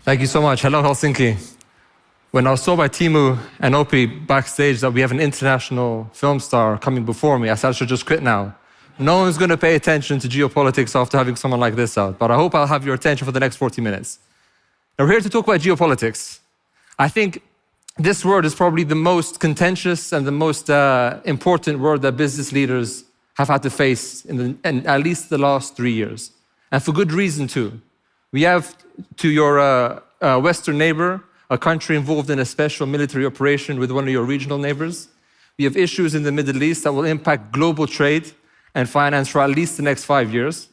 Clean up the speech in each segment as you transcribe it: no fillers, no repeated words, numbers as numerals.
Thank you so much. Hello, Helsinki. When I was told by Timu and Opie backstage that we have an international film star coming before me, I said I should just quit now. No one's going to pay attention to geopolitics after having someone like this out, but I hope I'll have your attention for the next 40 minutes. Now, we're here to talk about geopolitics. I think this word is probably the most contentious and the most important word that business leaders have had to face in at least the last 3 years. And for good reason, too. We have, to your Western neighbor, a country involved in a special military operation with one of your regional neighbors. We have issues in the Middle East that will impact global trade and finance for at least the next 5 years.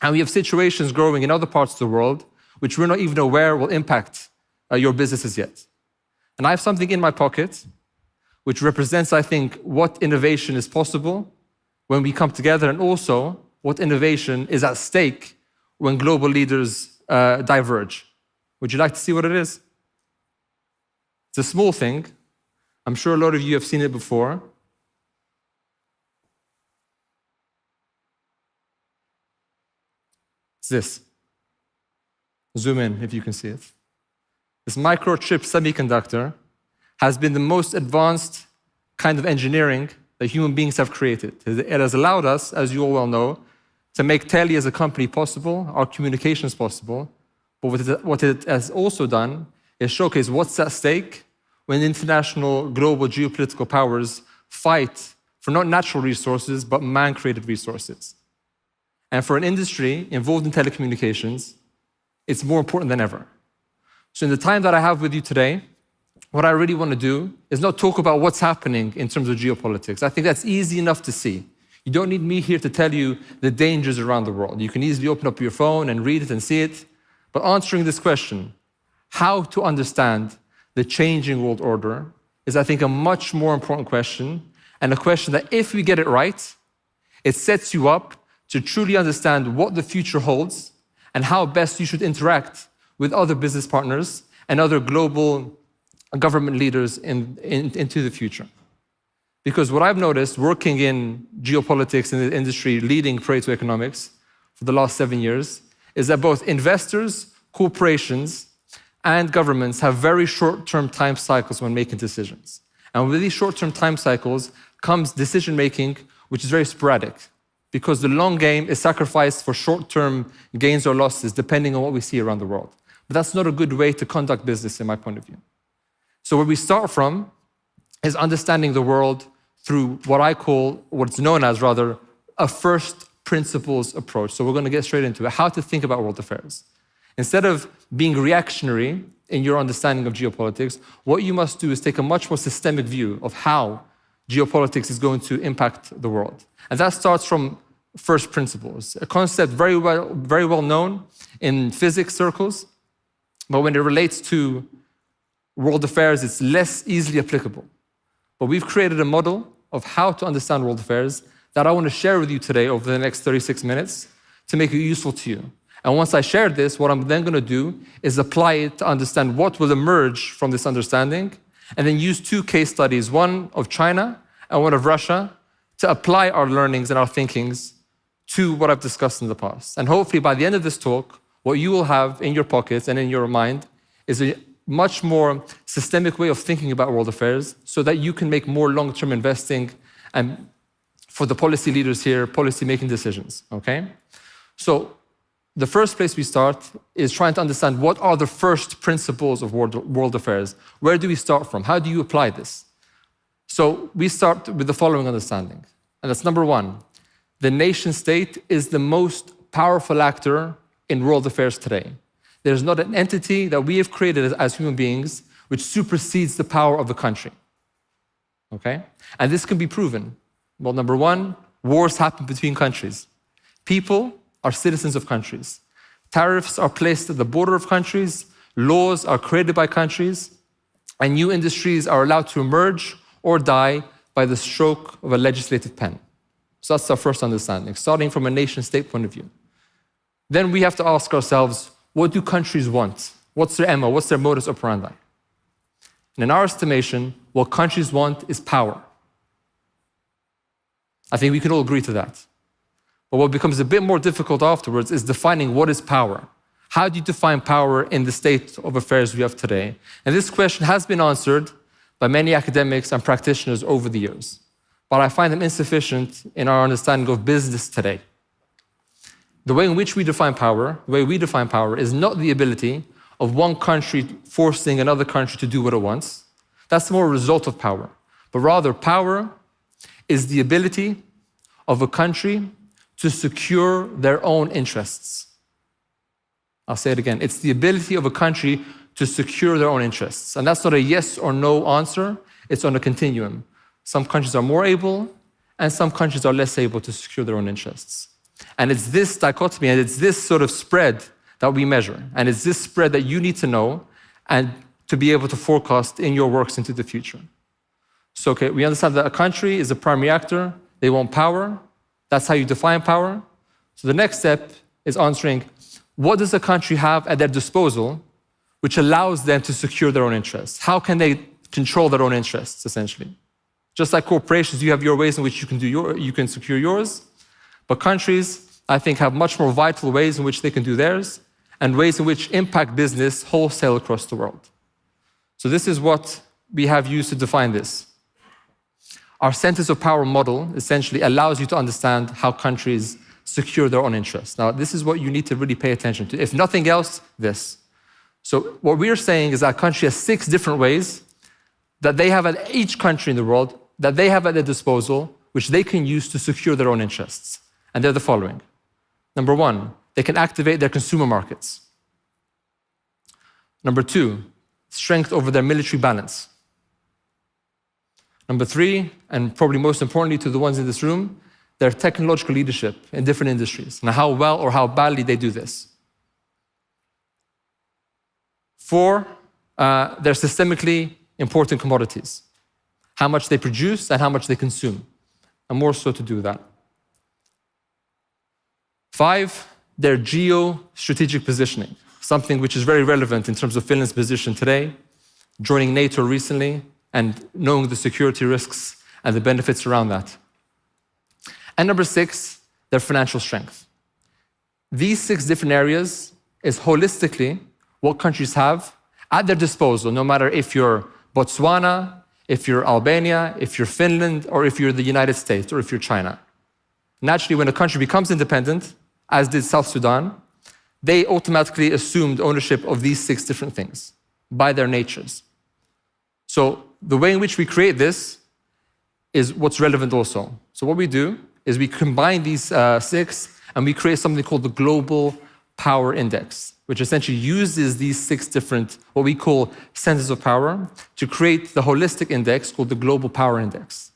And we have situations growing in other parts of the world which we're not even aware will impact your businesses yet. And I have something in my pocket which represents, I think, what innovation is possible when we come together, and also what innovation is at stake when global leaders diverge. Would you like to see what it is? It's a small thing. I'm sure a lot of you have seen it before. It's this. Zoom in if you can see it. This microchip semiconductor has been the most advanced kind of engineering that human beings have created. It has allowed us, as you all well know, to make Tele as a company possible, our communications possible. But what it has also done is showcase what's at stake when international global geopolitical powers fight for not natural resources, but man-created resources. And for an industry involved in telecommunications, it's more important than ever. So in the time that I have with you today, what I really want to do is not talk about what's happening in terms of geopolitics. I think that's easy enough to see. You don't need me here to tell you the dangers around the world. You can easily open up your phone and read it and see it. But answering this question, how to understand the changing world order, is, I think, a much more important question, and a question that if we get it right, it sets you up to truly understand what the future holds and how best you should interact with other business partners and other global government leaders into the future. Because what I've noticed working in geopolitics in the industry leading Pareto Economics for the last 7 years is that both investors, corporations, and governments have very short-term time cycles when making decisions. And with these short-term time cycles comes decision-making, which is very sporadic, because the long game is sacrificed for short-term gains or losses, depending on what we see around the world. But that's not a good way to conduct business, in my point of view. So where we start from is understanding the world through what's known as, rather, a first principles approach. So we're going to get straight into it, how to think about world affairs. Instead of being reactionary in your understanding of geopolitics, what you must do is take a much more systemic view of how geopolitics is going to impact the world. And that starts from first principles, a concept very well known in physics circles, but when it relates to world affairs, it's less easily applicable. But we've created a model of how to understand world affairs that I want to share with you today over the next 36 minutes to make it useful to you. And once I share this, what I'm then going to do is apply it to understand what will emerge from this understanding, and then use 2 case studies, one of China and one of Russia, to apply our learnings and our thinkings to what I've discussed in the past. And hopefully by the end of this talk, what you will have in your pockets and in your mind is a much more systemic way of thinking about world affairs so that you can make more long-term investing and, for the policy leaders here, policy-making decisions, okay? So the first place we start is trying to understand what are the first principles of world affairs. Where do we start from? How do you apply this? So we start with the following understanding, and that's number 1. The nation state is the most powerful actor in world affairs today. There's not an entity that we have created as human beings which supersedes the power of the country, okay? And this can be proven. Well, number 1, wars happen between countries. People are citizens of countries. Tariffs are placed at the border of countries, laws are created by countries, and new industries are allowed to emerge or die by the stroke of a legislative pen. So that's our first understanding, starting from a nation-state point of view. Then we have to ask ourselves, what do countries want? What's their MO? What's their modus operandi? And in our estimation, what countries want is power. I think we can all agree to that. But what becomes a bit more difficult afterwards is defining what is power. How do you define power in the state of affairs we have today? And this question has been answered by many academics and practitioners over the years, but I find them insufficient in our understanding of business today. The way in which we define power, the way we define power, is not the ability of one country forcing another country to do what it wants. That's more a result of power. But rather, power is the ability of a country to secure their own interests. I'll say it again. It's the ability of a country to secure their own interests. And that's not a yes or no answer. It's on a continuum. Some countries are more able, and some countries are less able to secure their own interests. And it's this dichotomy, and it's this sort of spread that we measure. And it's this spread that you need to know and to be able to forecast in your works into the future. So, okay, we understand that a country is a primary actor. They want power. That's how you define power. So the next step is answering, what does a country have at their disposal which allows them to secure their own interests? How can they control their own interests, essentially? Just like corporations, you have your ways in which you can secure yours. But countries, I think, have much more vital ways in which they can do theirs and ways in which impact business wholesale across the world. So this is what we have used to define this. Our centers of power model essentially allows you to understand how countries secure their own interests. Now, this is what you need to really pay attention to. If nothing else, this. So what we are saying is that a country has 6 different ways that they have at each country in the world, that they have at their disposal, which they can use to secure their own interests. And they're the following. Number 1, they can activate their consumer markets. Number 2, strength over their military balance. Number 3, and probably most importantly to the ones in this room, their technological leadership in different industries and how well or how badly they do this. 4, their systemically important commodities, how much they produce and how much they consume, and more so to do with that. 5, their geostrategic positioning, something which is very relevant in terms of Finland's position today, joining NATO recently, and knowing the security risks and the benefits around that. And number 6, their financial strength. These 6 different areas is holistically what countries have at their disposal, no matter if you're Botswana, if you're Albania, if you're Finland, or if you're the United States, or if you're China. Naturally, when a country becomes independent, as did South Sudan, they automatically assumed ownership of these 6 different things by their natures. So the way in which we create this is what's relevant also. So what we do is we combine these 6 and we create something called the Global Power Index, which essentially uses these 6 different, what we call centers of power, to create the holistic index called the Global Power Index.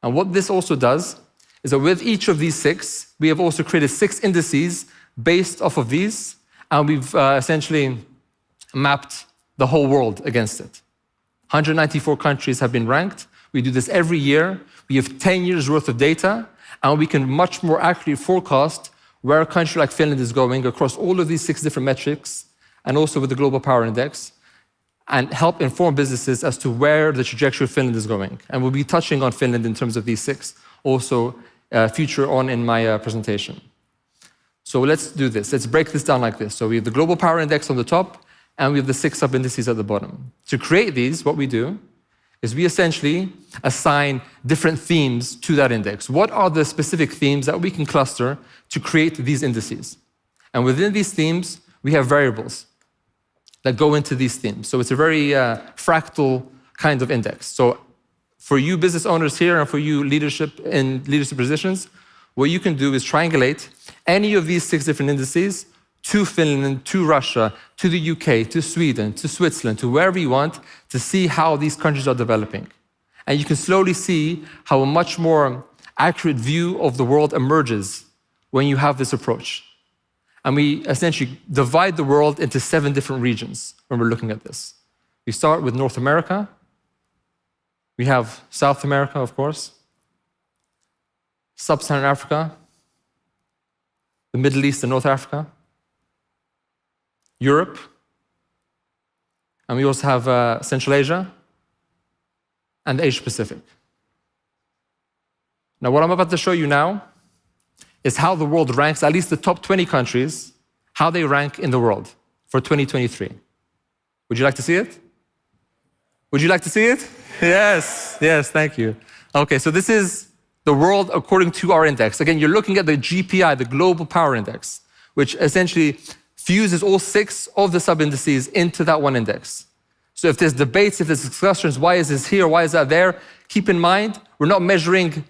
And what this also does is that with each of these 6, we have also created 6 indices based off of these, and we've essentially mapped the whole world against it. 194 countries have been ranked. We do this every year. We have 10 years worth of data, and we can much more accurately forecast where a country like Finland is going across all of these 6 different metrics, and also with the Global Power Index, and help inform businesses as to where the trajectory of Finland is going. And we'll be touching on Finland in terms of these 6, also future on in my presentation. So let's do this. Let's break this down like this. So we have the Global Power Index on the top, and we have the 6 sub-indices at the bottom. To create these, what we do is we essentially assign different themes to that index. What are the specific themes that we can cluster to create these indices? And within these themes, we have variables that go into these themes. So it's a very fractal kind of index. So for you business owners here and for you leadership in leadership positions, what you can do is triangulate any of these 6 different indices to Finland, to Russia, to the UK, to Sweden, to Switzerland, to wherever you want, to see how these countries are developing. And you can slowly see how a much more accurate view of the world emerges when you have this approach. And we essentially divide the world into 7 different regions when we're looking at this. We start with North America. We have South America, of course, Sub-Saharan Africa, the Middle East and North Africa, Europe, and we also have Central Asia and Asia Pacific. Now, what I'm about to show you now is how the world ranks, at least the top 20 countries, how they rank in the world for 2023. Would you like to see it? Would you like to see it? Yes, thank you. Okay, so this is the world according to our index. Again, you're looking at the GPI, the Global Power Index, which essentially fuses all 6 of the sub-indices into that one index. So if there's debates, if there's discussions, why is this here, why is that there, keep in mind, we're not measuring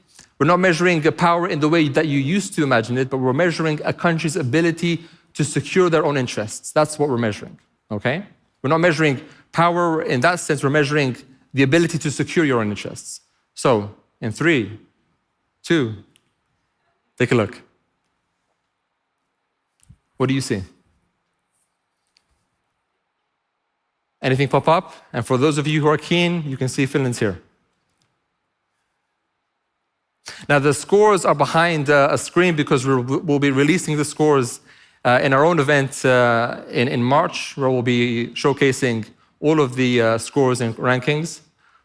power in the way that you used to imagine it, but we're measuring a country's ability to secure their own interests. That's what we're measuring, okay? We're not measuring power in that sense, we're measuring the ability to secure your own interests. So, in 3, 2, take a look. What do you see? Anything pop up? And for those of you who are keen, you can see Finland's here. Now, the scores are behind a screen because we'll be releasing the scores in our own event in March, where we'll be showcasing all of the scores and rankings.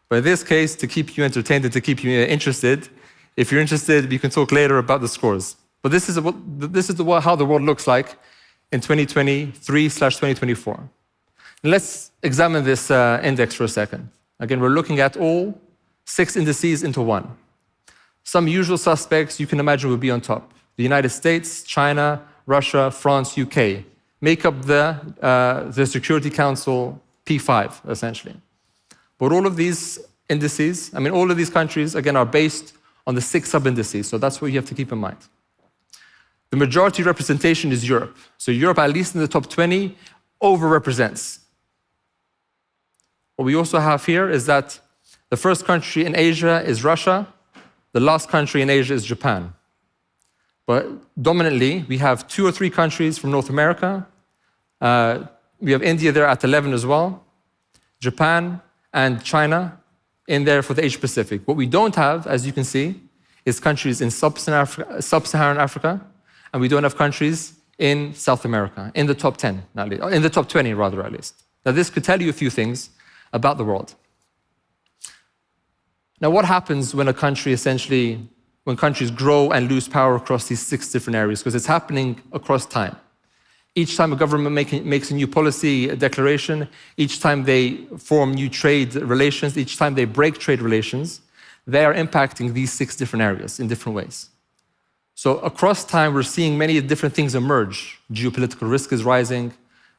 But in this case, to keep you entertained and to keep you interested, if you're interested, we can talk later about the scores. But this is how the world looks like in 2023/2024. Let's examine this index for a second. Again, we're looking at all 6 indices into one. Some usual suspects you can imagine would be on top. The United States, China, Russia, France, UK make up the Security Council P5, essentially. But all of these indices, all of these countries, again, are based on the 6 sub-indices, so that's what you have to keep in mind. The majority representation is Europe. So Europe, at least in the top 20, overrepresents. What we also have here is that the first country in Asia is Russia, the last country in Asia is Japan. But dominantly, we have 2 or 3 countries from North America. We have India there at 11 as well, Japan and China in there for the Asia Pacific. What we don't have, as you can see, is countries in sub-Saharan Africa, and we don't have countries in South America, in the top 10, at least, in the top 20 rather, at least. Now, this could tell you a few things about the world. Now, what happens when when countries grow and lose power across these 6 different areas? Because it's happening across time. Each time a government makes a new policy declaration, each time they form new trade relations, each time they break trade relations, they are impacting these 6 different areas in different ways. So across time, we're seeing many different things emerge. Geopolitical risk is rising,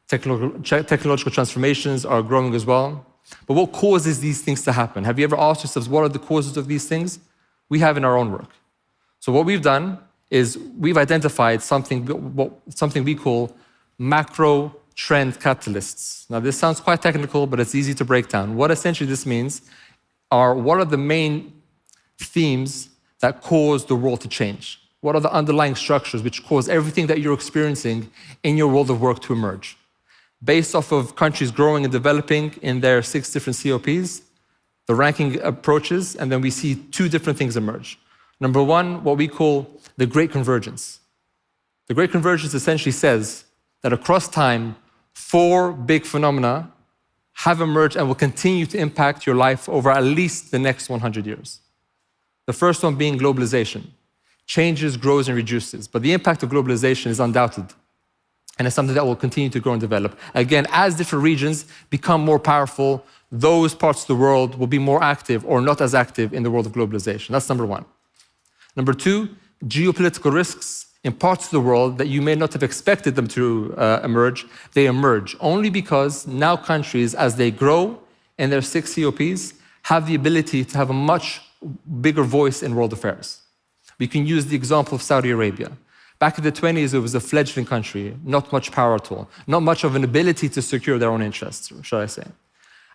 technological transformations are growing as well. But what causes these things to happen? Have you ever asked yourselves, what are the causes of these things? We have in our own work. So what we've done is we've identified something we call macro trend catalysts. Now, this sounds quite technical, but it's easy to break down. What essentially this means are what are the main themes that cause the world to change? What are the underlying structures which cause everything that you're experiencing in your world of work to emerge? Based off of countries growing and developing in their 6 different COPs, the ranking approaches, and then we see 2 different things emerge. Number 1, what we call the Great Convergence. The Great Convergence essentially says that across time, 4 big phenomena have emerged and will continue to impact your life over at least the next 100 years. The first one being globalization. Changes, grows, and reduces. But the impact of globalization is undoubted. And it's something that will continue to grow and develop. Again, as different regions become more powerful, those parts of the world will be more active or not as active in the world of globalization. That's number 1. Number 2, geopolitical risks in parts of the world that you may not have expected them to emerge, they emerge only because now countries, as they grow in their 6 COPs, have the ability to have a much bigger voice in world affairs. We can use the example of Saudi Arabia. Back in the 20s, it was a fledgling country, not much power at all, not much of an ability to secure their own interests, shall I say.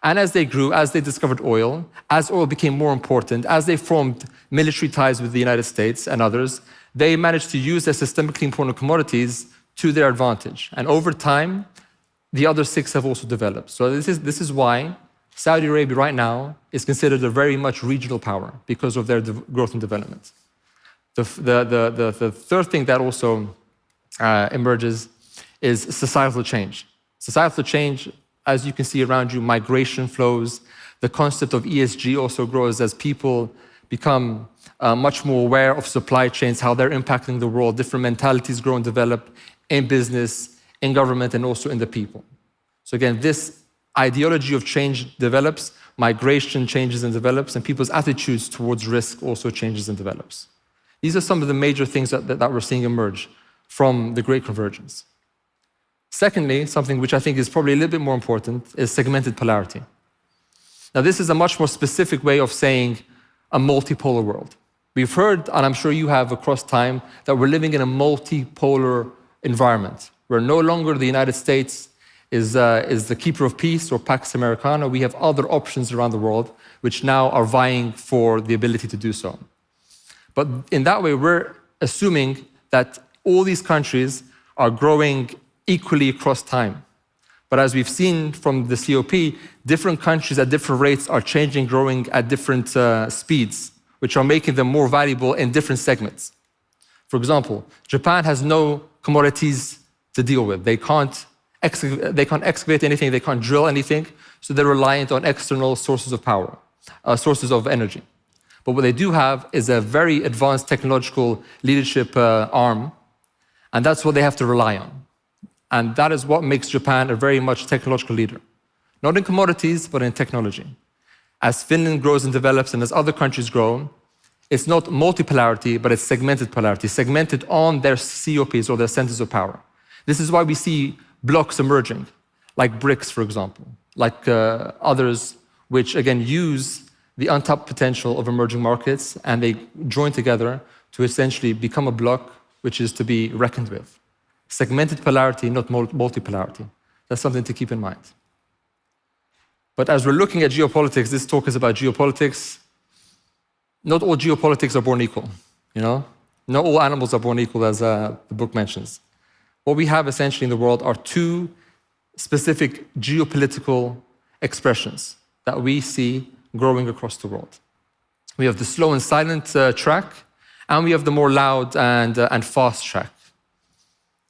And as they grew, as they discovered oil, as oil became more important, as they formed military ties with the United States and others, they managed to use their systemically important commodities to their advantage. And over time, the other 6 have also developed. So this is why Saudi Arabia right now is considered a very much regional power because of their growth and development. The third thing that also emerges is societal change. Societal change, as you can see around you, migration flows. The concept of ESG also grows as people become much more aware of supply chains, how they're impacting the world. Different mentalities grow and develop in business, in government and also in the people. So again, this ideology of change develops, migration changes and develops, and people's attitudes towards risk also changes and develops. These are some of the major things that we're seeing emerge from the Great Convergence. Secondly, something which I think is probably a little bit more important is segmented polarity. Now, this is a much more specific way of saying a multipolar world. We've heard, and I'm sure you have across time, that we're living in a multipolar environment, where no longer the United States is the keeper of peace or Pax Americana. We have other options around the world which now are vying for the ability to do so. But in that way, we're assuming that all these countries are growing equally across time. But as we've seen from the COP, different countries at different rates are changing, growing at different speeds, which are making them more valuable in different segments. For example, Japan has no commodities to deal with. They can't excavate anything, they can't drill anything, so they're reliant on external sources of power, sources of energy. But what they do have is a very advanced technological leadership arm, and that's what they have to rely on. And that is what makes Japan a very much technological leader. Not in commodities, but in technology. As Finland grows and develops, and as other countries grow, it's not multipolarity, but it's segmented polarity, segmented on their COPs or their centers of power. This is why we see blocks emerging, like BRICS, for example, like others, which again use the untapped potential of emerging markets, and they join together to essentially become a bloc which is to be reckoned with. Segmented polarity, not multipolarity. That's something to keep in mind. But as we're looking at geopolitics, this talk is about geopolitics. Not all geopolitics are born equal, you know? Not all animals are born equal, as the book mentions. What we have essentially in the world are two specific geopolitical expressions that we see growing across the world. We have the slow and silent track, and we have the more loud and fast track.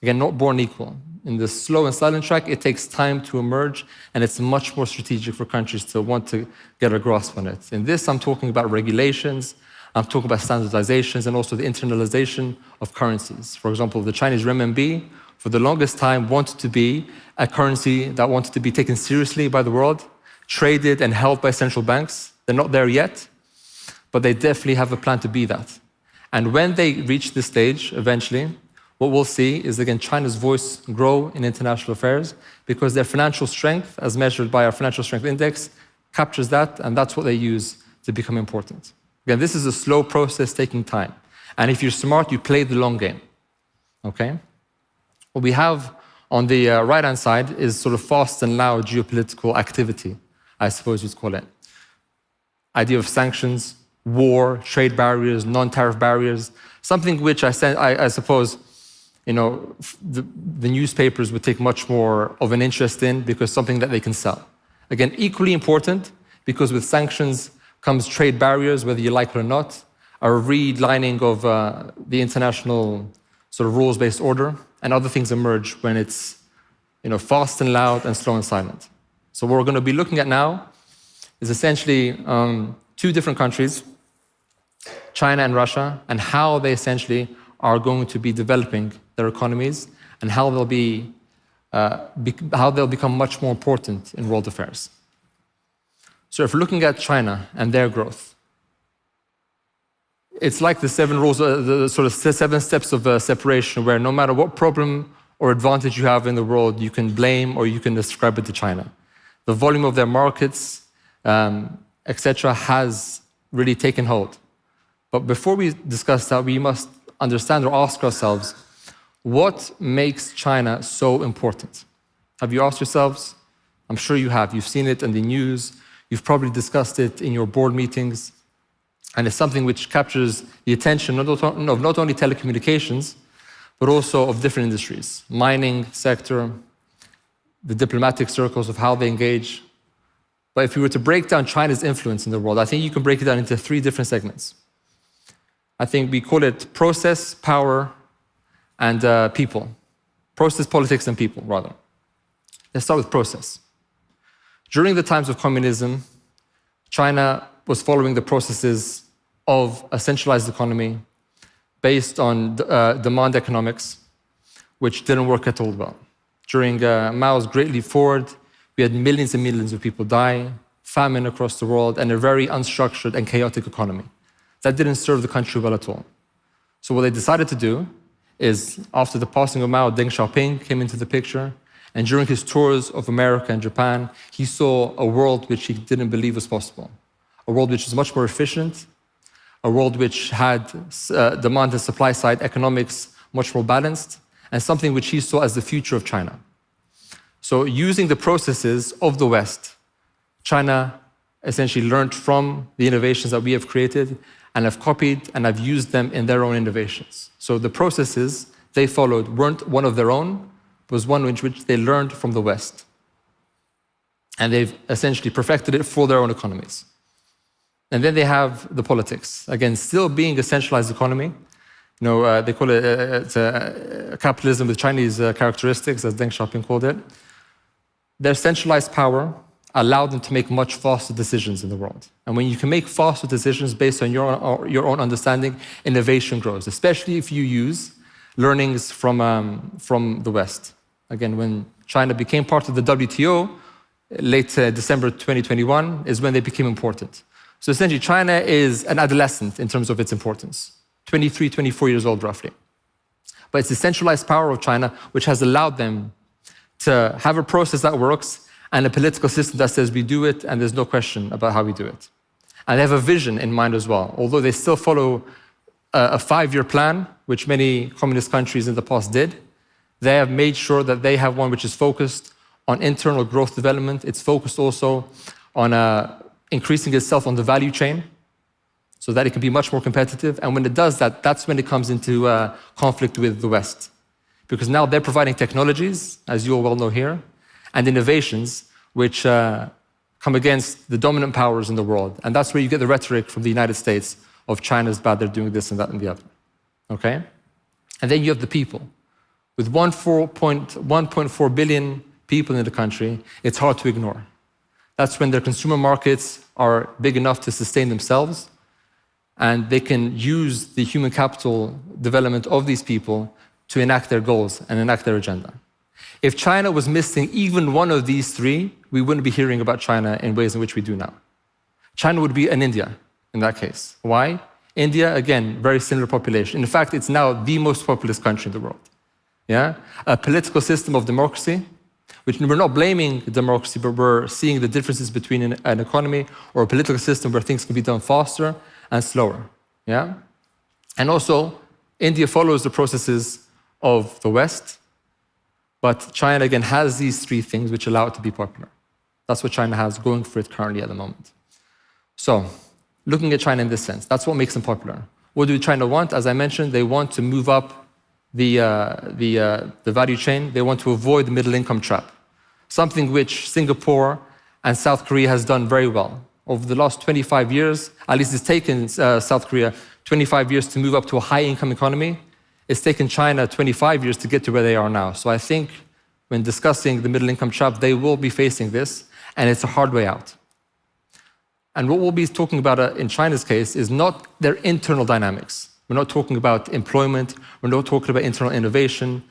Again, not born equal. In the slow and silent track, it takes time to emerge, and it's much more strategic for countries to want to get a grasp on it. In this, I'm talking about regulations, I'm talking about standardizations, and also the internalization of currencies. For example, the Chinese renminbi, for the longest time, wanted to be a currency that wanted to be taken seriously by the world, traded and held by central banks. They're not there yet, but they definitely have a plan to be that. And when they reach this stage, eventually, what we'll see is, again, China's voice grow in international affairs because their financial strength, as measured by our financial strength index, captures that, and that's what they use to become important. Again, this is a slow process taking time. And if you're smart, you play the long game, okay? What we have on the right-hand side is sort of fast and loud geopolitical activity, I suppose you'd call it. Idea of sanctions, war, trade barriers, non-tariff barriers, something which I suppose, you know, the newspapers would take much more of an interest in because something that they can sell. Again, equally important because with sanctions comes trade barriers, whether you like it or not, a redlining of the international sort of rules-based order, and other things emerge when it's, you know, fast and loud and slow and silent. So what we're going to be looking at now is essentially two different countries, China and Russia, and how they essentially are going to be developing their economies and how they'll become much more important in world affairs. So if we're looking at China and their growth, it's like the 7 rules, the sort of 7 steps of separation, where no matter what problem or advantage you have in the world, you can blame or you can ascribe it to China. The volume of their markets, etc., has really taken hold. But before we discuss that, we must understand or ask ourselves, what makes China so important? Have you asked yourselves? I'm sure you have. You've seen it in the news. You've probably discussed it in your board meetings. And it's something which captures the attention of not only telecommunications, but also of different industries. Mining sector, the diplomatic circles of how they engage. But if you were to break down China's influence in the world, I think you can break it down into 3 different segments. I think we call it process, power, and people. Process, politics, and people, rather. Let's start with process. During the times of communism, China was following the processes of a centralized economy based on demand economics, which didn't work at all well. During Mao's Great Leap Forward, we had millions and millions of people die, famine across the world, and a very unstructured and chaotic economy. That didn't serve the country well at all. So what they decided to do is, after the passing of Mao, Deng Xiaoping came into the picture, and during his tours of America and Japan, he saw a world which he didn't believe was possible. A world which is much more efficient, a world which had demand and supply side economics much more balanced, and something which he saw as the future of China. So using the processes of the West, China essentially learned from the innovations that we have created and have copied and have used them in their own innovations. So the processes they followed weren't one of their own, it was one in which they learned from the West. And they've essentially perfected it for their own economies. And then they have the politics. Again, still being a centralized economy. They call it capitalism with Chinese characteristics, as Deng Xiaoping called it. Their centralized power allowed them to make much faster decisions in the world. And when you can make faster decisions based on your own understanding, innovation grows, especially if you use learnings from the West. Again, when China became part of the WTO, late December 2021, is when they became important. So essentially, China is an adolescent in terms of its importance, 23, 24 years old, roughly. But it's the centralized power of China which has allowed them to have a process that works and a political system that says we do it and there's no question about how we do it. And they have a vision in mind as well. Although they still follow a 5-year plan, which many communist countries in the past did, they have made sure that they have one which is focused on internal growth development. It's focused also on increasing itself on the value chain so that it can be much more competitive. And when it does that, that's when it comes into conflict with the West. Because now they're providing technologies, as you all well know here, and innovations which come against the dominant powers in the world. And that's where you get the rhetoric from the United States of China's bad, they're doing this and that and the other. Okay? And then you have the people. With 1.4 billion people in the country, it's hard to ignore. That's when their consumer markets are big enough to sustain themselves, and they can use the human capital development of these people to enact their goals and enact their agenda. If China was missing even one of these three, we wouldn't be hearing about China in ways in which we do now. China would be an India in that case. Why? India, again, very similar population. In fact, it's now the most populous country in the world. Yeah? A political system of democracy, which we're not blaming democracy, but we're seeing the differences between an economy or a political system where things can be done faster and slower. Yeah? And also, India follows the processes of the West, but China, again, has these three things which allow it to be popular. That's what China has going for it currently at the moment. So, looking at China in this sense, that's what makes them popular. What do China want? As I mentioned, they want to move up the value chain. They want to avoid the middle income trap, something which Singapore and South Korea has done very well. Over the last 25 years, at least it's taken South Korea 25 years to move up to a high income economy. It's taken China 25 years to get to where they are now. So I think when discussing the middle income trap, they will be facing this, and it's a hard way out. And what we'll be talking about in China's case is not their internal dynamics. We're not talking about employment. We're not talking about internal innovation.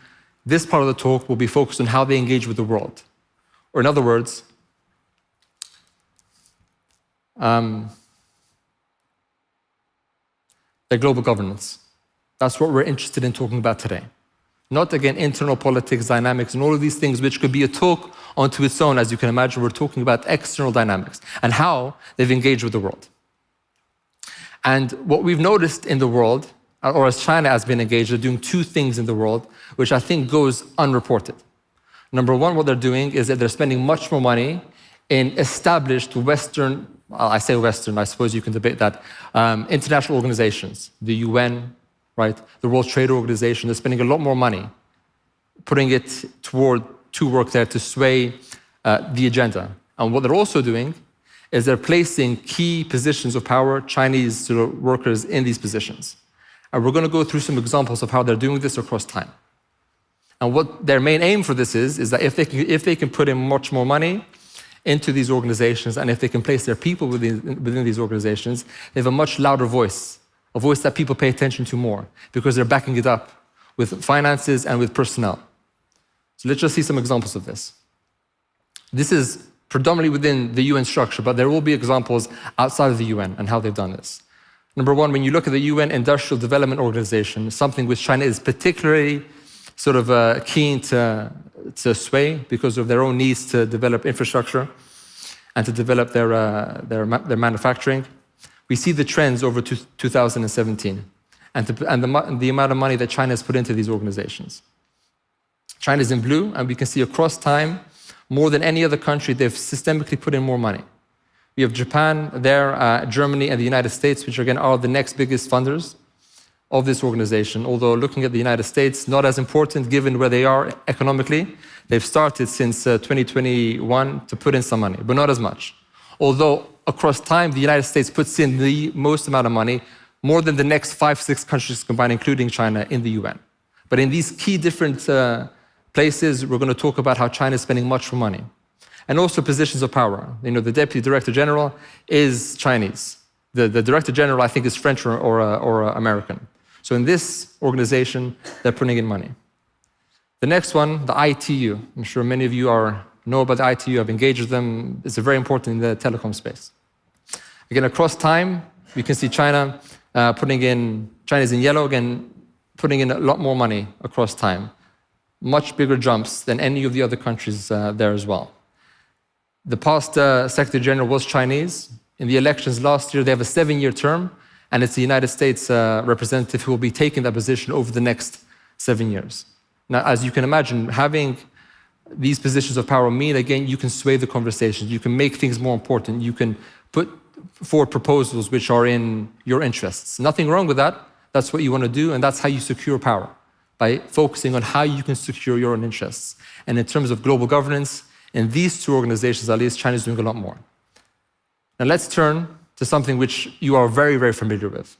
This part of the talk will be focused on how they engage with the world. Or in other words, their global governance. That's what we're interested in talking about today. Not, again, internal politics, dynamics, and all of these things, which could be a talk onto its own. As you can imagine, we're talking about external dynamics and how they've engaged with the world. And what we've noticed in the world, or as China has been engaged, they're doing two things in the world, which I think goes unreported. Number one, what they're doing is that they're spending much more money in established Western, I say Western, I suppose you can debate that, international organizations, the UN, right? The World Trade Organization. They're spending a lot more money, putting it to work there to sway the agenda. And what they're also doing is they're placing key positions of power, Chinese workers, in these positions. And we're going to go through some examples of how they're doing this across time. And what their main aim for this is that if they can put in much more money into these organizations, and if they can place their people within these organizations, they have a much louder voice, a voice that people pay attention to more, because they're backing it up with finances and with personnel. So let's just see some examples of this. This is predominantly within the UN structure, but there will be examples outside of the UN and how they've done this. Number one, when you look at the UN Industrial Development Organization, something which China is particularly sort of keen to sway because of their own needs to develop infrastructure and to develop their manufacturing. We see the trends over 2017 and the amount of money that China has put into these organizations. China is in blue, and we can see across time, more than any other country, they've systemically put in more money. We have Japan there, Germany, and the United States, which again are the next biggest funders of this organization. Although looking at the United States, not as important given where they are economically. They've started since 2021 to put in some money, but not as much. Although across time, the United States puts in the most amount of money, more than the next 5-6 countries combined, including China, in the UN. But in these key different places, we're going to talk about how China is spending much more money. And also positions of power. You know, the Deputy Director General is Chinese. The Director General, I think, is French or American. So in this organization, they're putting in money. The next one, the ITU. I'm sure many of you know about the ITU, have engaged with them. It's very important in the telecom space. Again, across time, we can see China China's in yellow, again, putting in a lot more money across time. Much bigger jumps than any of the other countries there as well. The past Secretary General was Chinese. In the elections last year, they have a 7-year term, and it's the United States representative who will be taking that position over the next 7 years. Now, as you can imagine, having these positions of power mean, again, you can sway the conversations, you can make things more important, you can put forward proposals which are in your interests. Nothing wrong with that. That's what you want to do, and that's how you secure power, by focusing on how you can secure your own interests. And in terms of global governance, in these two organizations, at least, China is doing a lot more. Now let's turn to something which you are very, very familiar with.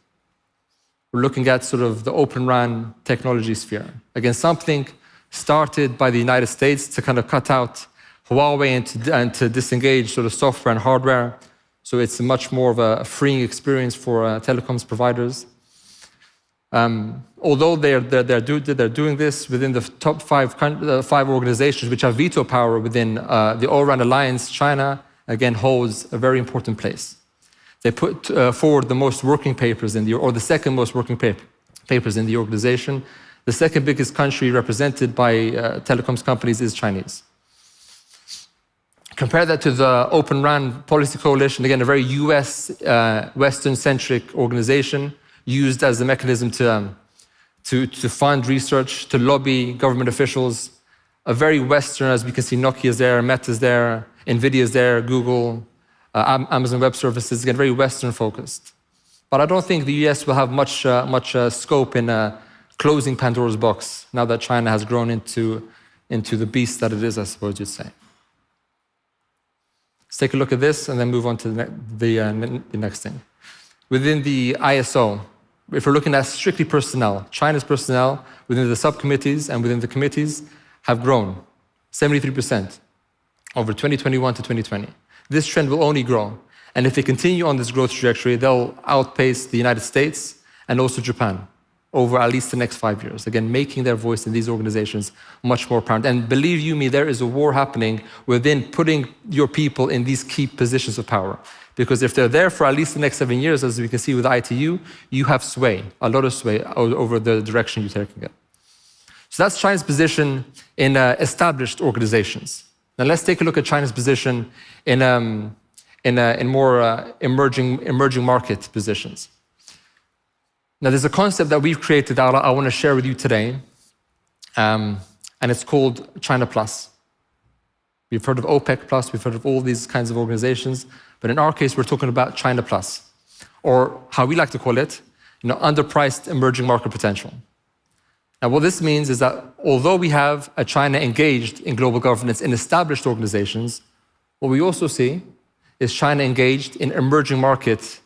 We're looking at sort of the Open RAN technology sphere. Again, something started by the United States to kind of cut out Huawei and to disengage sort of software and hardware. So it's much more of a freeing experience for telecoms providers. Although they're doing this within the top 5 organizations which have veto power within the All-Round Alliance, China, again, holds a very important place. They put forward the most working papers or the second most working papers in the organization. The second biggest country represented by telecoms companies is Chinese. Compare that to the Open RAN Policy Coalition, again, a very US, Western-centric organization used as a mechanism to fund research, to lobby government officials. A very Western, as we can see, Nokia's there, Meta's there, NVIDIA's there, Google, Amazon Web Services, again, very Western-focused. But I don't think the US will have much scope in closing Pandora's box now that China has grown into the beast that it is, I suppose you'd say. Let's take a look at this and then move on to the next thing. Within the ISO, if we're looking at strictly personnel, China's personnel within the subcommittees and within the committees have grown 73% over 2021 to 2020. This trend will only grow. And if they continue on this growth trajectory, they'll outpace the United States and also Japan over at least the next 5 years. Again, making their voice in these organizations much more apparent. And believe you me, there is a war happening within putting your people in these key positions of power. Because if they're there for at least the next 7 years, as we can see with ITU, you have sway, a lot of sway over the direction you're taking it. So that's China's position in established organizations. Now let's take a look at China's position in more emerging market positions. Now there's a concept that we've created that I want to share with you today, and it's called China Plus. We've heard of OPEC Plus, we've heard of all these kinds of organizations, but in our case, we're talking about China Plus, or how we like to call it, underpriced emerging market potential. Now, what this means is that although we have a China engaged in global governance in established organizations, what we also see is China engaged in emerging market,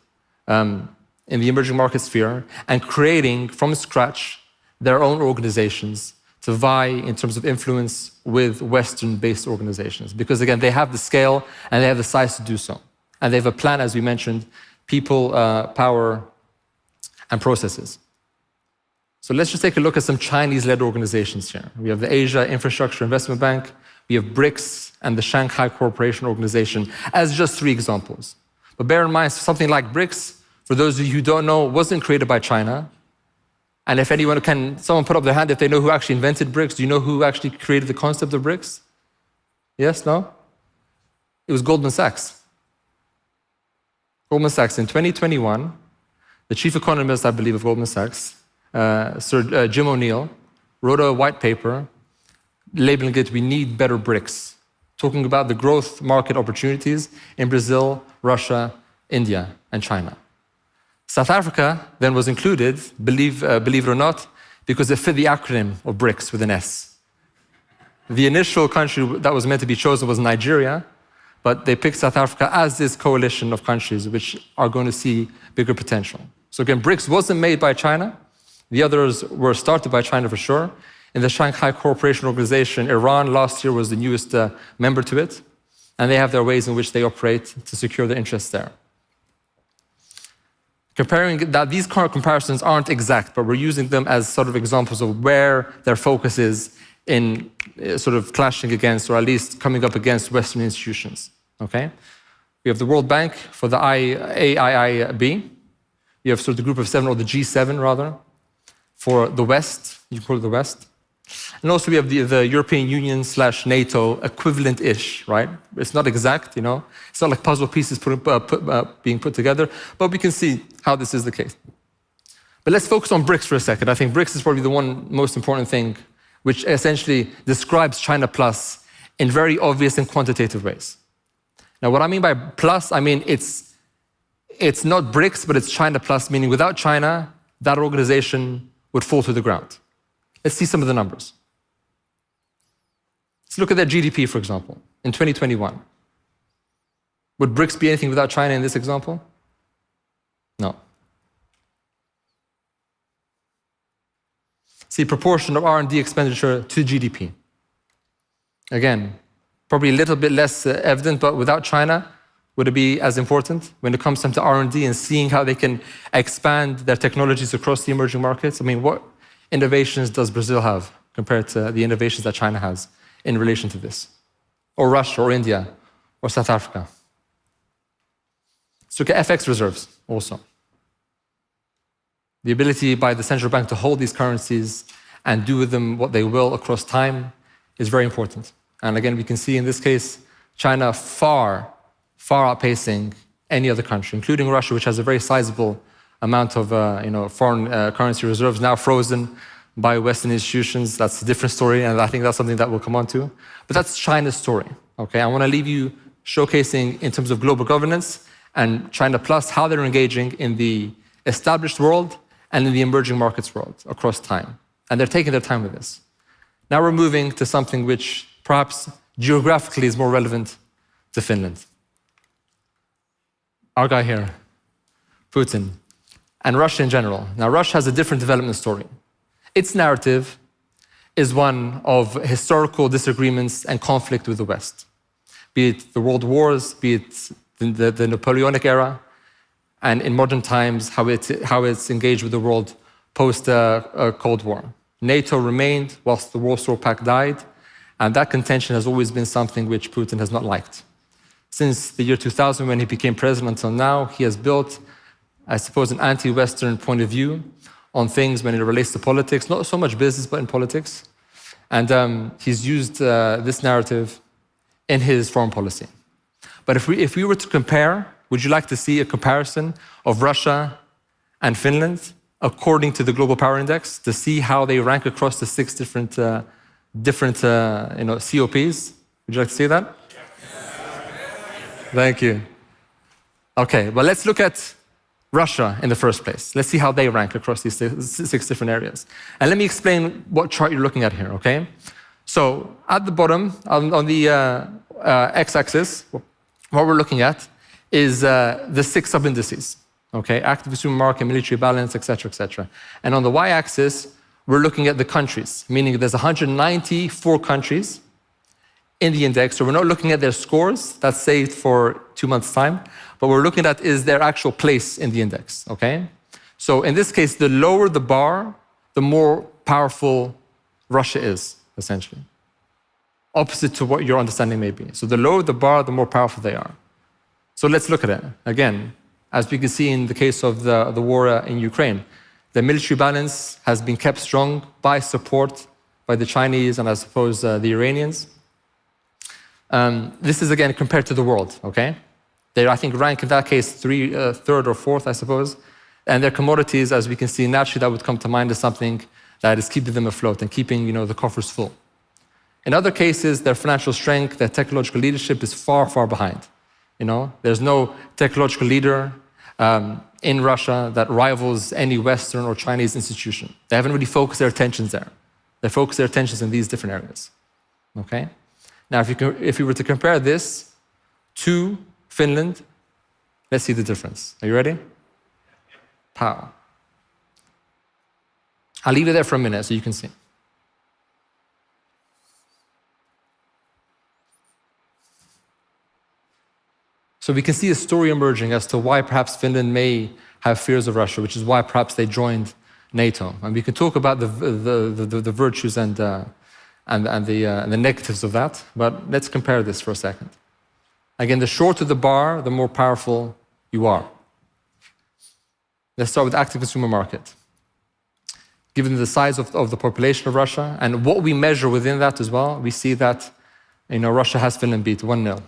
in the emerging market sphere, and creating from scratch their own organizations to vie in terms of influence with Western-based organizations. Because again, they have the scale and they have the size to do so. And they have a plan, as we mentioned, people, power, and processes. So let's just take a look at some Chinese-led organizations here. We have the Asia Infrastructure Investment Bank, we have BRICS, and the Shanghai Cooperation Organization as just 3 examples. But bear in mind, something like BRICS, for those of you who don't know, wasn't created by China. And if anyone can, someone put up their hand if they know who actually invented BRICS. Do you know who actually created the concept of BRICS? Yes, no? It was Goldman Sachs. Goldman Sachs in 2021, the chief economist, I believe, of Goldman Sachs, Sir Jim O'Neill, wrote a white paper labeling it, "We need better BRICS," talking about the growth market opportunities in Brazil, Russia, India, and China. South Africa then was included, believe it or not, because it fit the acronym of BRICS with an S. The initial country that was meant to be chosen was Nigeria, but they picked South Africa as this coalition of countries which are going to see bigger potential. So again, BRICS wasn't made by China. The others were started by China for sure. In the Shanghai Cooperation Organization, Iran last year was the newest member to it, and they have their ways in which they operate to secure their interests there. These current comparisons aren't exact, but we're using them as sort of examples of where their focus is in sort of clashing against, or at least coming up against, Western institutions, okay? We have the World Bank for the AIIB. You have sort of the Group of 7, or the G7 rather, for the West, you call it the West. And also we have the European Union / NATO equivalent-ish, right? It's not exact, you know? It's not like puzzle pieces being put together, but we can see how this is the case. But let's focus on BRICS for a second. I think BRICS is probably the one most important thing, which essentially describes China Plus in very obvious and quantitative ways. Now, what I mean by plus, I mean it's not BRICS, but it's China Plus, meaning without China, that organization would fall to the ground. Let's see some of the numbers. Let's look at their GDP, for example, in 2021. Would BRICS be anything without China in this example? No. See, proportion of R&D expenditure to GDP. Again, probably a little bit less evident, but without China, would it be as important when it comes to R&D and seeing how they can expand their technologies across the emerging markets? I mean, what innovations does Brazil have compared to the innovations that China has in relation to this? Or Russia, or India, or South Africa? Let's look at FX reserves also. The ability by the central bank to hold these currencies and do with them what they will across time is very important. And again, we can see in this case, China far outpacing any other country, including Russia, which has a very sizable amount of foreign currency reserves now frozen by Western institutions. That's a different story, and I think that's something that we'll come on to. But that's China's story, okay? I want to leave you showcasing in terms of global governance and China Plus, how they're engaging in the established world and in the emerging markets world across time. And they're taking their time with this. Now we're moving to something which perhaps geographically is more relevant to Finland. Our guy here, Putin, and Russia in general. Now, Russia has a different development story. Its narrative is one of historical disagreements and conflict with the West, be it the world wars, be it the Napoleonic era, and in modern times, how it's engaged with the world post-Cold War. NATO remained whilst the Warsaw Pact died, and that contention has always been something which Putin has not liked. Since the year 2000, when he became president until now, he has built, I suppose, an anti-Western point of view on things when it relates to politics, not so much business, but in politics. And he's used this narrative in his foreign policy. But if we were to compare, would you like to see a comparison of Russia and Finland according to the Global Power Index to see how they rank across the 6 different COPs? Would you like to see that? Thank you. Okay, well, let's look at Russia in the first place. Let's see how they rank across these 6 different areas. And let me explain what chart you're looking at here, okay? So at the bottom, on the x-axis, what we're looking at is the 6 sub-indices, okay? Active consumer market, military balance, et cetera, And on the y-axis, we're looking at the countries, meaning there's 194 countries in the index. So we're not looking at their scores, that's saved for 2 months' time, but we're looking at is their actual place in the index, okay? So in this case, the lower the bar, the more powerful Russia is, essentially. Opposite to what your understanding may be. So the lower the bar, the more powerful they are. So let's look at it. Again, as we can see in the case of the war in Ukraine, the military balance has been kept strong by support by the Chinese and I suppose the Iranians. This is again compared to the world, okay? They, I think, rank in that case third or fourth, I suppose. And their commodities, as we can see, naturally that would come to mind as something that is keeping them afloat and keeping, the coffers full. In other cases, their financial strength, their technological leadership is far, far behind. There's no technological leader in Russia that rivals any Western or Chinese institution. They haven't really focused their attentions there. They focus their attentions in these different areas. Okay? Now, if you were to compare this to Finland, let's see the difference. Are you ready? Power. I'll leave it there for a minute so you can see. So we can see a story emerging as to why perhaps Finland may have fears of Russia, which is why perhaps they joined NATO. And we can talk about the virtues and the negatives of that, but let's compare this for a second. Again, the shorter the bar, the more powerful you are. Let's start with the active consumer market. Given the size of the population of Russia and what we measure within that as well, we see that Russia has Finland beat 1-0.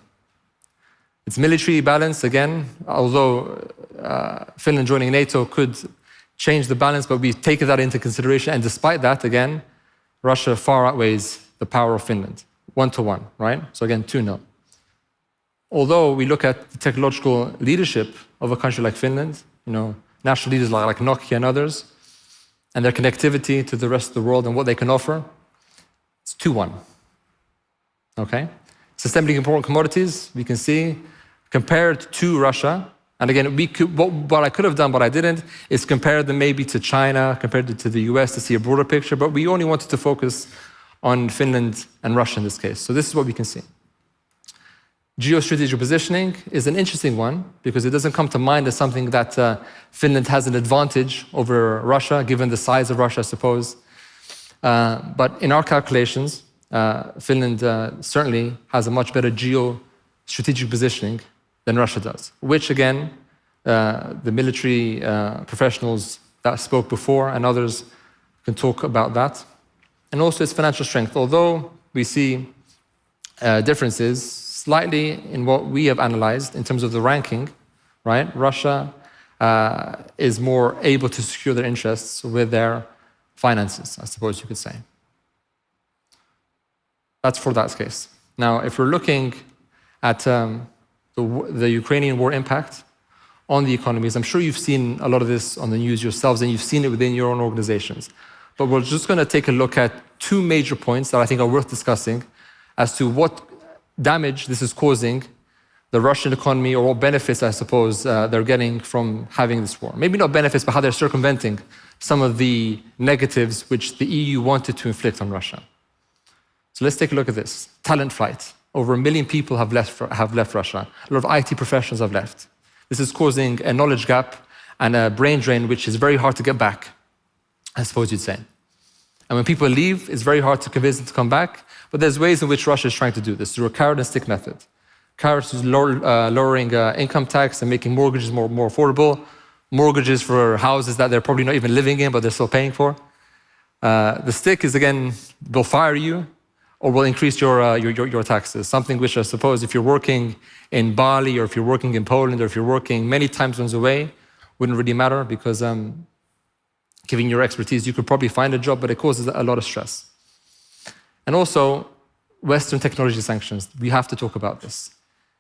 Its military balance, again, although Finland joining NATO could change the balance, but we've taken that into consideration. And despite that, again, Russia far outweighs the power of Finland, 1-1, right? So again, 2-0. Although we look at the technological leadership of a country like Finland, national leaders like Nokia and others, and their connectivity to the rest of the world and what they can offer, it's 2-1. Okay? Systemically important commodities, we can see, compared to Russia, and again, what I could have done, but I didn't, is compare them maybe to China, compared to the US to see a broader picture, but we only wanted to focus on Finland and Russia in this case. So this is what we can see. Geostrategic positioning is an interesting one because it doesn't come to mind as something that Finland has an advantage over Russia, given the size of Russia, I suppose. But in our calculations, Finland certainly has a much better geostrategic positioning than Russia does, which again, the military professionals that spoke before and others can talk about that. And also its financial strength, although we see differences slightly in what we have analyzed in terms of the ranking, right? Russia is more able to secure their interests with their finances, I suppose you could say. That's for that case. Now, if we're looking at the Ukrainian war impact on the economies, I'm sure you've seen a lot of this on the news yourselves and you've seen it within your own organizations. But we're just going to take a look at two major points that I think are worth discussing as to what damage this is causing the Russian economy, or what benefits, I suppose, they're getting from having this war. Maybe not benefits, but how they're circumventing some of the negatives which the EU wanted to inflict on Russia. So let's take a look at this. Talent flight. Over 1 million people have left Russia. A lot of IT professionals have left. This is causing a knowledge gap and a brain drain, which is very hard to get back, I suppose you'd say. And when people leave, it's very hard to convince them to come back. But there's ways in which Russia is trying to do this through a carrot and stick method. Carrots is lowering income tax and making mortgages more affordable. Mortgages for houses that they're probably not even living in, but they're still paying for. The stick is, again, they'll fire you or will increase your taxes. Something which I suppose if you're working in Bali or if you're working in Poland or if you're working many time zones away, wouldn't really matter because given your expertise, you could probably find a job, but it causes a lot of stress. And also, Western technology sanctions. We have to talk about this.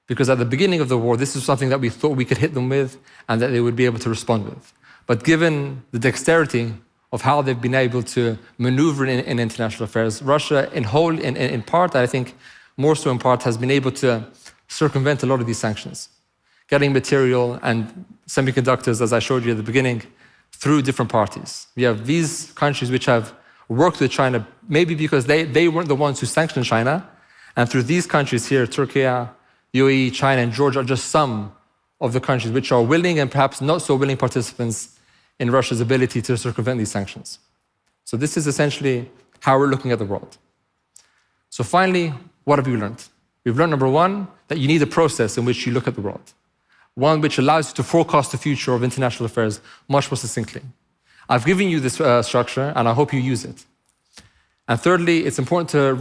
Because at the beginning of the war, this is something that we thought we could hit them with and that they would be able to respond with. But given the dexterity of how they've been able to maneuver in international affairs, Russia in part, I think more so in part, has been able to circumvent a lot of these sanctions. Getting material and semiconductors, as I showed you at the beginning, through different parties. We have these countries which have worked with China, maybe because they weren't the ones who sanctioned China, and through these countries here, Turkey, UAE, China, and Georgia are just some of the countries which are willing and perhaps not so willing participants in Russia's ability to circumvent these sanctions. So this is essentially how we're looking at the world. So finally, what have we learned? We've learned, number one, that you need a process in which you look at the world, one which allows you to forecast the future of international affairs much more succinctly. I've given you this structure, and I hope you use it. And thirdly, it's important to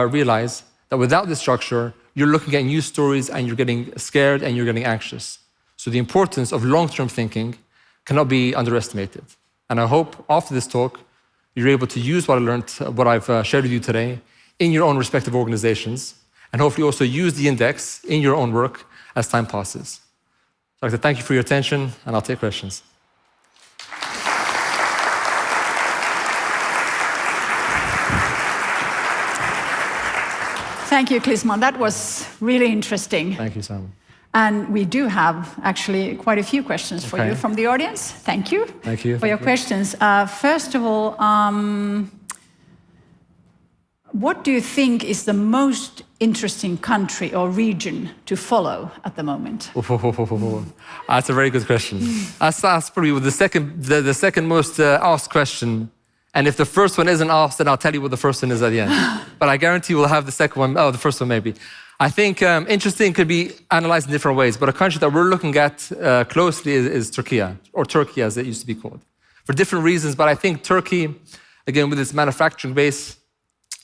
realize that without this structure, you're looking at news stories and you're getting scared and you're getting anxious. So the importance of long-term thinking cannot be underestimated. And I hope after this talk, you're able to use what I learned, what I've shared with you today, in your own respective organizations, and hopefully also use the index in your own work as time passes. So I'd like to thank you for your attention, and I'll take questions. Thank you, Klisman. That was really interesting. Thank you, Simon. And we do have actually quite a few questions for you from the audience. Thank you. Thank you. For your questions. First of all, what do you think is the most interesting country or region to follow at the moment? That's a very good question. That's probably the second most asked question. And if the first one isn't asked, then I'll tell you what the first one is at the end. But I guarantee we'll have the second one, the first one maybe. I think interesting could be analyzed in different ways, but a country that we're looking at closely is Turkey, or Turkey as it used to be called, for different reasons. But I think Turkey, again, with its manufacturing base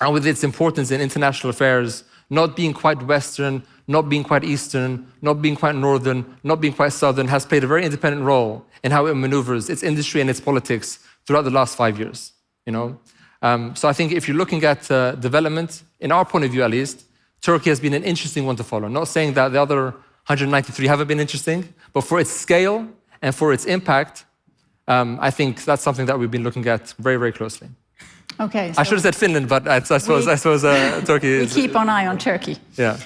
and with its importance in international affairs, not being quite Western, not being quite Eastern, not being quite Northern, not being quite Southern, has played a very independent role in how it maneuvers its industry and its politics throughout the last 5 years. So I think if you're looking at development, in our point of view at least, Turkey has been an interesting one to follow. Not saying that the other 193 haven't been interesting, but for its scale and for its impact, I think that's something that we've been looking at very, very closely. Okay. I should have said Finland, but I suppose Turkey is... We keep an eye on Turkey. Yeah.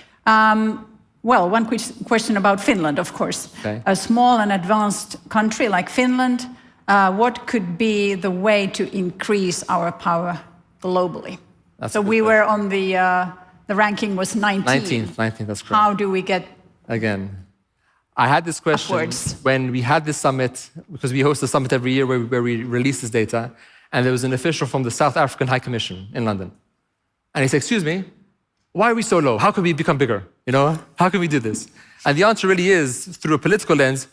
Well, one question about Finland, of course. Okay. A small and advanced country like Finland, what could be the way to increase our power globally? So we were on the ranking was 19. 19, that's correct. How do we get Again, I had this question upwards? When we had this summit, because we host a summit every year where we release this data, and there was an official from the South African High Commission in London. And he said, excuse me, why are we so low? How can we become bigger? How can we do this? And the answer really is, through a political lens,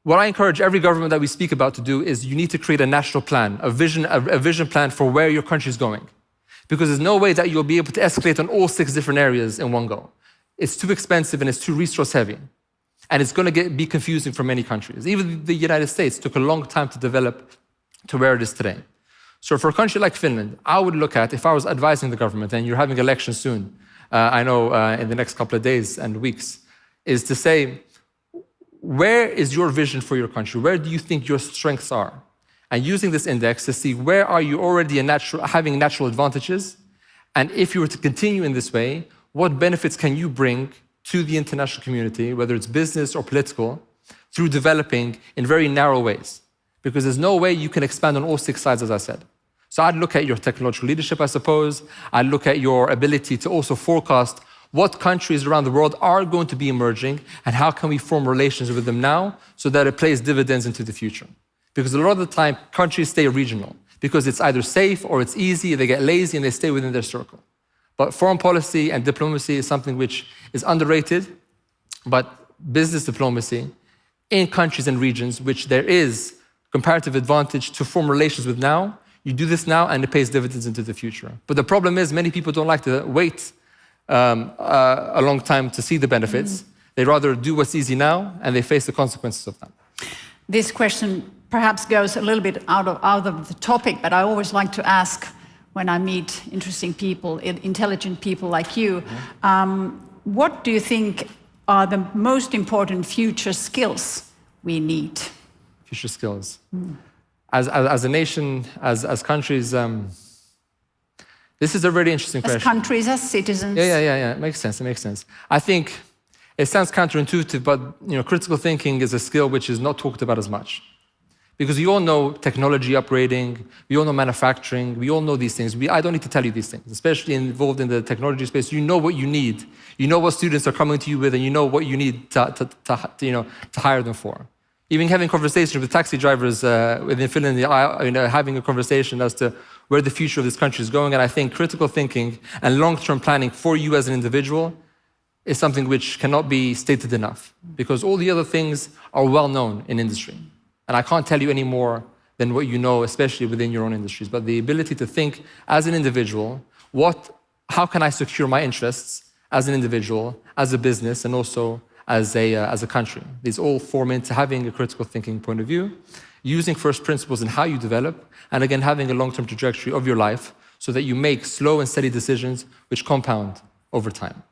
what I encourage every government that we speak about to do is you need to create a national plan, a vision plan for where your country is going. Because there's no way that you'll be able to escalate on all 6 different areas in one go. It's too expensive and it's too resource heavy. And it's going to be confusing for many countries. Even the United States took a long time to develop to where it is today. So for a country like Finland, I would look at, if I was advising the government, and you're having elections soon, I know in the next couple of days and weeks, is to say, where is your vision for your country? Where do you think your strengths are? And using this index to see where are you already having natural advantages, and if you were to continue in this way, what benefits can you bring to the international community, whether it's business or political, through developing in very narrow ways? Because there's no way you can expand on all 6 sides, as I said. So I'd look at your technological leadership, I suppose. I'd look at your ability to also forecast what countries around the world are going to be emerging and how can we form relations with them now so that it pays dividends into the future. Because a lot of the time, countries stay regional because it's either safe or it's easy, they get lazy and they stay within their circle. But foreign policy and diplomacy is something which is underrated, but business diplomacy in countries and regions which there is comparative advantage to form relations with now, you do this now and it pays dividends into the future. But the problem is many people don't like to wait a long time to see the benefits. They rather do what's easy now and they face the consequences of that. This question perhaps goes a little bit out of the topic, but I always like to ask when I meet interesting people, intelligent people like you, what do you think are the most important future skills we need? Future skills. As a nation, as countries, this is a really interesting question. As countries, as citizens. Yeah. It makes sense. I think it sounds counterintuitive, but critical thinking is a skill which is not talked about as much. Because we all know technology upgrading, we all know manufacturing, we all know these things. I don't need to tell you these things, especially involved in the technology space. You know what you need. You know what students are coming to you with, and you know what you need to hire them for. Even having conversations with taxi drivers within Finland, having a conversation as to where the future of this country is going. And I think critical thinking and long-term planning for you as an individual is something which cannot be stated enough, because all the other things are well known in industry. And I can't tell you any more than what you know, especially within your own industries. But the ability to think as an individual, how can I secure my interests as an individual, as a business, and also as a country? These all form into having a critical thinking point of view, using first principles in how you develop, and again, having a long-term trajectory of your life so that you make slow and steady decisions which compound over time.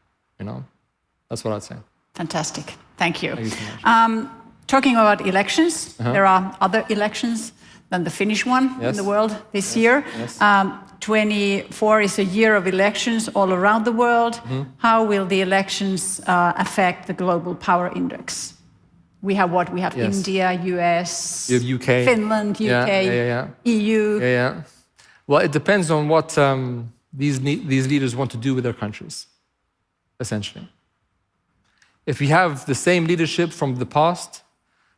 That's what I'd say. Fantastic. Thank you. Thank you so much. Talking about elections, there are other elections than the Finnish one in the world this year. Yes. 24 is a year of elections all around the world. How will the elections affect the global power index? We have what? We have India, US, you have UK. Finland, UK, EU. Yeah. Well, it depends on what these leaders want to do with their countries, essentially. If we have the same leadership from the past,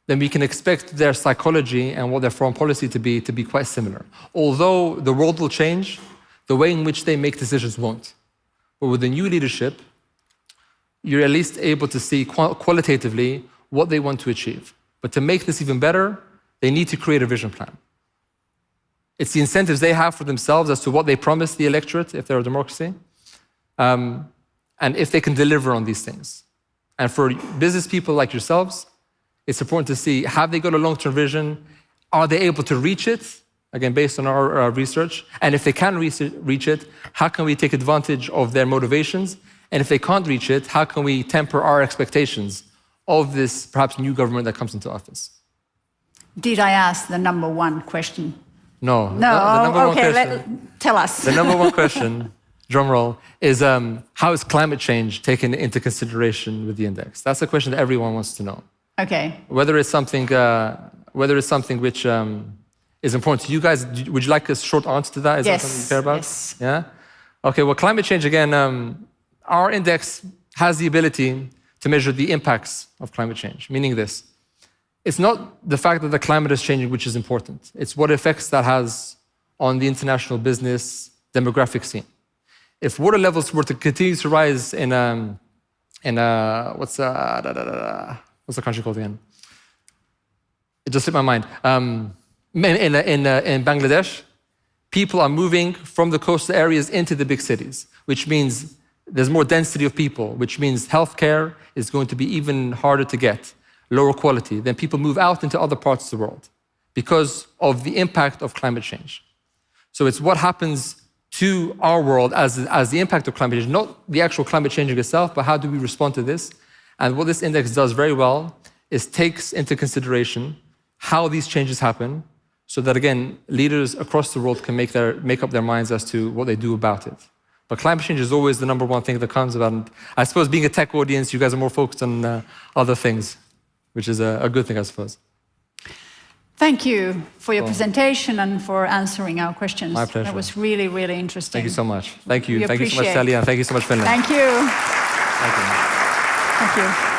then we can expect their psychology and what their foreign policy to be quite similar. Although the world will change, the way in which they make decisions won't. But with the new leadership, you're at least able to see qualitatively what they want to achieve. But to make this even better, they need to create a vision plan. It's the incentives they have for themselves as to what they promise the electorate, if they're a democracy, and if they can deliver on these things. And for business people like yourselves, it's important to see, have they got a long-term vision? Are they able to reach it? Again, based on our research. And if they can reach it, how can we take advantage of their motivations? And if they can't reach it, how can we temper our expectations of this perhaps new government that comes into office? Did I ask the number one question? No. No, the number one question, tell us. The number one question, drum roll, is how is climate change taken into consideration with the index? That's a question that everyone wants to know. Okay. Whether it's something which is important to you guys. Would you like a short answer to that? Is that something you care about? Yes. Yeah? Okay, well, climate change, again, our index has the ability to measure the impacts of climate change, meaning this. It's not the fact that the climate is changing which is important. It's what effects that has on the international business demographic scene. If water levels were to continue to rise in what's the country called again? It just slipped my mind. In Bangladesh, people are moving from the coastal areas into the big cities, which means there's more density of people, which means healthcare is going to be even harder to get, lower quality. Then people move out into other parts of the world because of the impact of climate change. So it's what happens to our world as the impact of climate change, not the actual climate changing itself, but how do we respond to this? And what this index does very well is takes into consideration how these changes happen so that, again, leaders across the world can make up their minds as to what they do about it. But climate change is always the number one thing that comes about. And I suppose being a tech audience, you guys are more focused on other things, which is a good thing, I suppose. Thank you for your presentation and for answering our questions. My pleasure. That was really, really interesting. Thank you so much. Thank you. We Thank you so much, appreciate it. Sally, and thank you so much, Finland. Thank you. Thank you. Thank you.